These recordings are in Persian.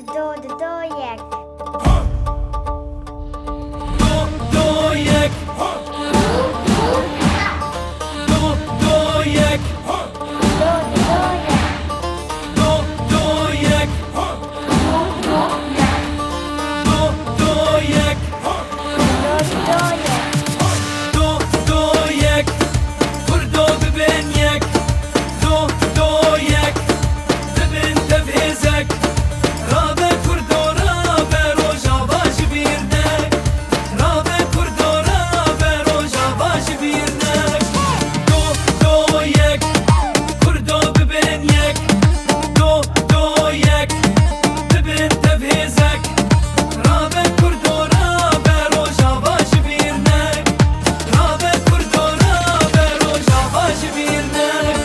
دو یک دو یک دو یک دو یک دو یک کردو ببین یک دو یک ببین تفهیزک رابه کردو رابه روژا باش بیرنک رابه کردو رابه روژا باش بیرنک دو یک کردو ببین یک دو یک ببین تفهیزک رابه کردو رابه روژا باش بیرنک رابه کردو رابه روژا باش بیرنک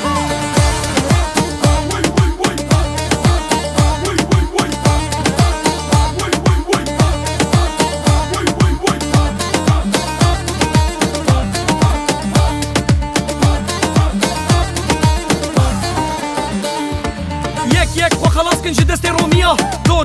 یک خو خلاص کن جدست رومیا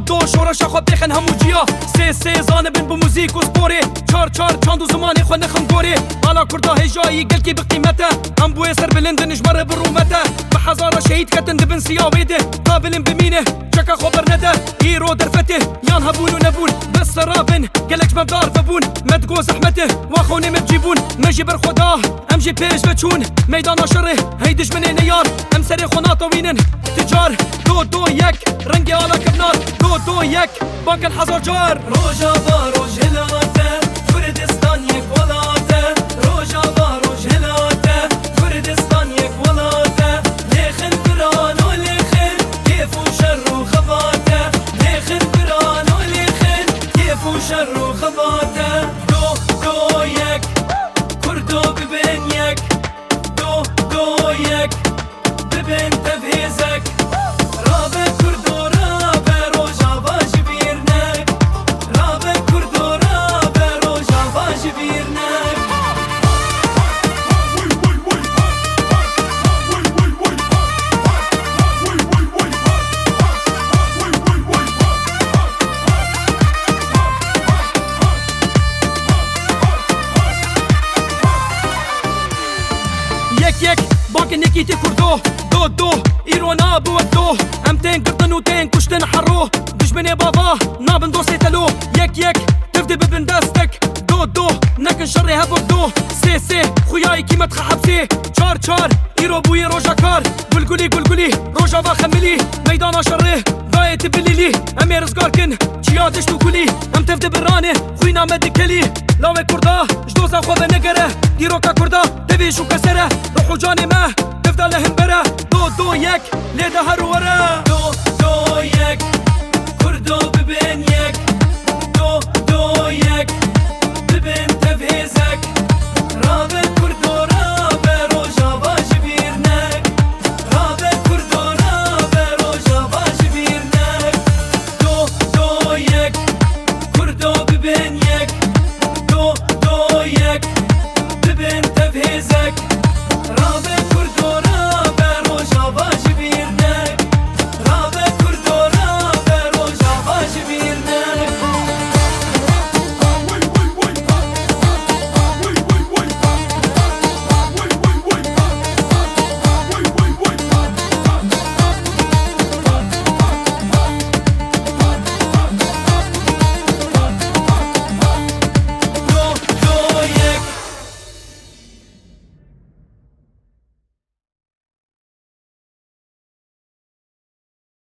دو شورش خو بخن همو جیا سه زانه بن بموزیک و سپوری چار چاندو زمانی خو نخم گوری حالا کردا هجایی گل کی بقیمته هم بو سر بلند نجبر برومته بحزاره شهید کتن دبن سیاویده قابل بمینه چکا خبر نده هیرو درفته یان هبون و نبون بس رابن گلک مبدار فبون مدگو زحمته واخوني مبجيبون مجي بر خدا امجي بيش بتشون ميدان شره هيدش من نيار ام سري خناطه وينن تجار دو یک رنگی آلا کبنار دو یک بانک الحزار جار روژا با روژ هلاته کردستان یک ولاته روژا با روژ هلاته کردستان یک ولاته لیخن بران و لیخن کیف و شر و خباته لیخن بران و لیخن کیف و شر و خباته دو یک کردو ببین یک دو یک ببین تفهیزک رابه کردو رابه روژا باش بیرنک رابه کردو رابه روژا باش بیرنک یک باقی نکیتی کردو دو ایرونا بو دو ام تین کردن و تین کشتن حرو دشمن بابا نابن دوستی تلو یک تفدی ببن دستک دو نکن شری هبو دو سه خویای کیمت خحبسی چار ایرو بوی روژا کار گلگلی روژا با خملی میدان شره دایت بلیلی امی رزگار کن چیادش تو کلی ام تفدی برانه خوی نامد کلی لاوه کردا جدوزا خواه نگره دیروکا کردا دویشو کسره روحو جانی ما تفدى لهم برا دو یک لیده هر وره